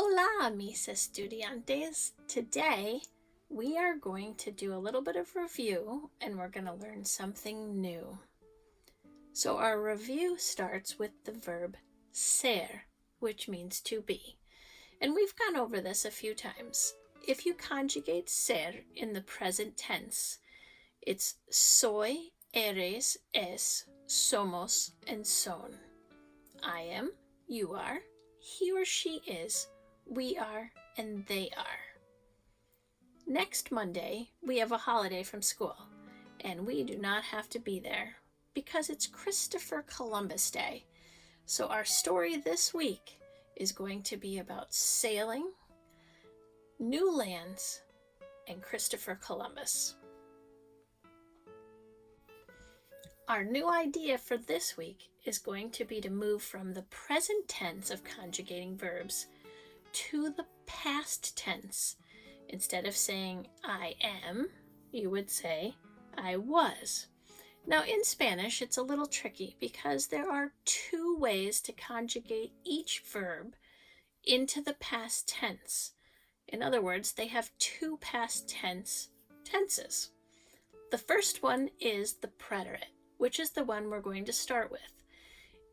Hola, mis estudiantes. Today, we are going to do a little bit of review and we're going to learn something new. So our review starts with the verb ser, which means to be. And we've gone over this a few times. If you conjugate ser in the present tense, it's soy, eres, es, somos, and son. I am, you are, he or she is, we are, and they are. Next Monday, we have a holiday from school, and we do not have to be there because it's Christopher Columbus Day. So our story this week is going to be about sailing, new lands, and Christopher Columbus. Our new idea for this week is going to be to move from the present tense of conjugating verbs to the past tense. Instead of saying I am, you would say I was. Now in Spanish, it's a little tricky because there are two ways to conjugate each verb into the past tense. In other words, they have two past tenses. The first one is the preterite, which is the one we're going to start with.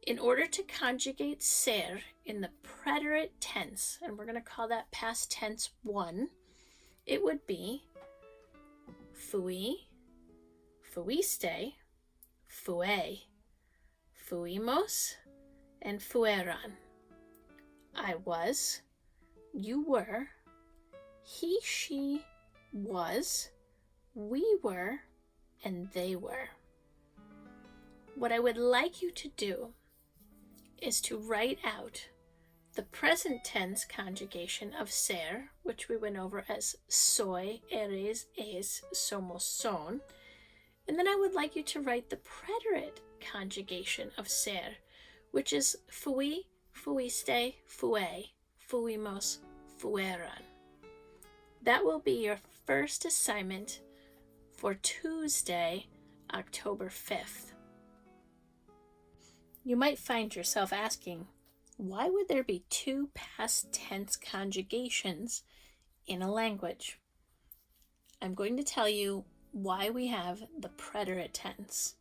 In order to conjugate ser in the preterite tense, and we're going to call that past tense 1, it would be fui, fuiste, fue, fuimos, and fueron. I was, you were, he, she was, we were, and they were. What I would like you to do is to write out the present tense conjugation of ser, which we went over as soy, eres, es, somos, son. And then I would like you to write the preterite conjugation of ser, which is fui, fuiste, fue, fuimos, fueron. That will be your first assignment for Tuesday, October 5th. You might find yourself asking, why would there be two past tense conjugations in a language? I'm going to tell you why we have the preterite tense.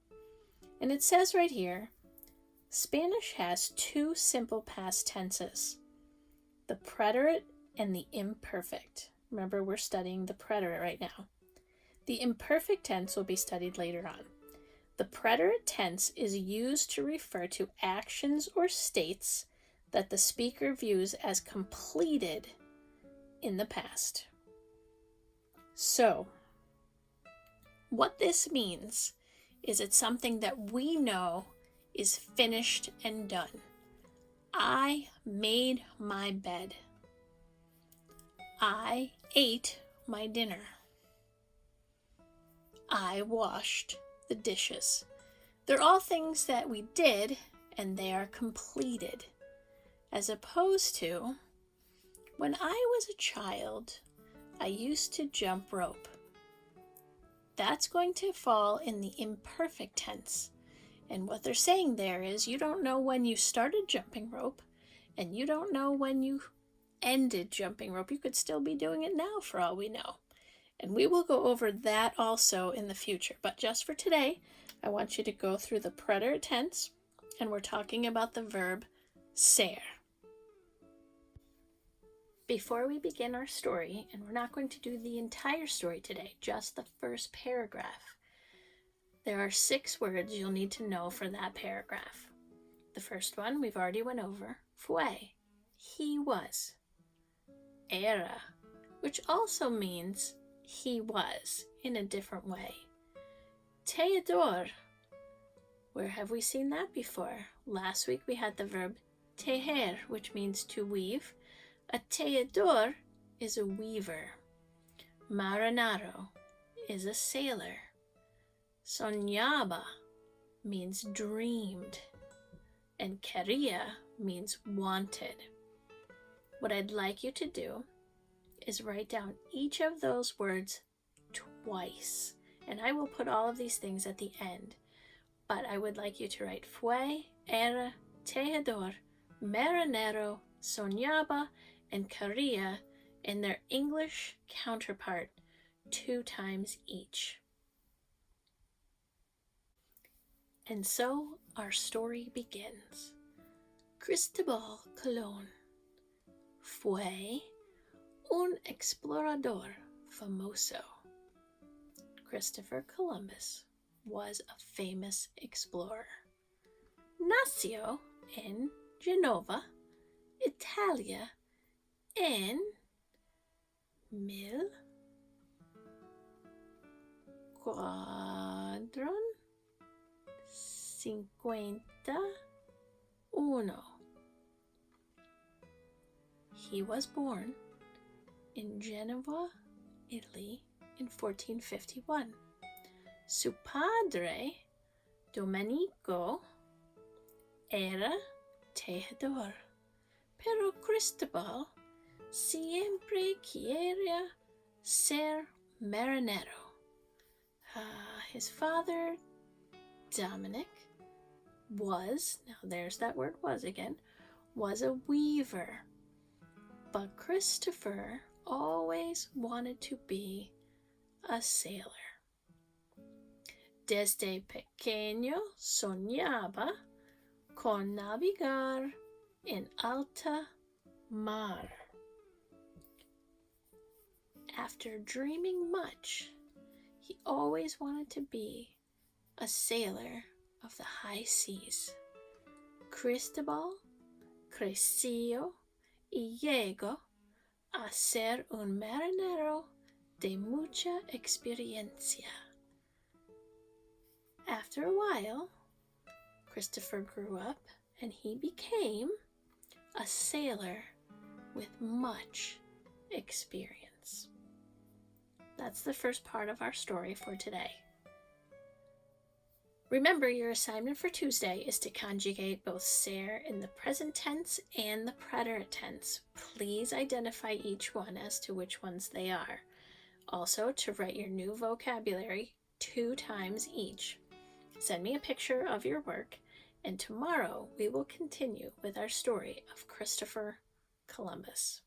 And it says right here, Spanish has two simple past tenses, the preterite and the imperfect. Remember, we're studying the preterite right now. The imperfect tense will be studied later on. The preterite tense is used to refer to actions or states that the speaker views as completed in the past. So, what this means is it's something that we know is finished and done. I made my bed. I ate my dinner. I washed the dishes. They're all things that we did and they are completed. As opposed to, when I was a child, I used to jump rope. That's going to fall in the imperfect tense. And what they're saying there is you don't know when you started jumping rope and you don't know when you ended jumping rope. You could still be doing it now for all we know. And we will go over that also in the future. But just for today, I want you to go through the preterite tense, and we're talking about the verb ser. Before we begin our story, and we're not going to do the entire story today, just the first paragraph, there are 6 words you'll need to know for that paragraph. The first one we've already went over, fue, he was. Era, which also means he was in a different way. Tejedor, where have we seen that before? Last week we had the verb tejer, which means to weave. A tejedor is a weaver. Marinaro is a sailor. Soñaba means dreamed. And quería means wanted. What I'd like you to do is write down each of those words twice. And I will put all of these things at the end. But I would like you to write fue, era, tejedor, marinero, soñaba, and Korea in their English counterpart 2 times each. And so our story begins. Cristóbal Colón fue un explorador famoso. Christopher Columbus was a famous explorer. Nació en Genova, Italia, en 1451. He was born in Genova, Italy in 1451. Su padre, Domenico, era tejedor, pero Cristobal siempre quería ser marinero. His father, Dominic, now there's that word was again, was a weaver. But Christopher always wanted to be a sailor. Desde pequeño soñaba con navegar en alta mar. After dreaming much, he always wanted to be a sailor of the high seas. Cristobal creció y llegó a ser un marinero de mucha experiencia. After a while, Christopher grew up and he became a sailor with much experience. That's the first part of our story for today. Remember, your assignment for Tuesday is to conjugate both ser in the present tense and the preterite tense. Please identify each one as to which ones they are. Also, to write your new vocabulary 2 times each. Send me a picture of your work, and tomorrow we will continue with our story of Christopher Columbus.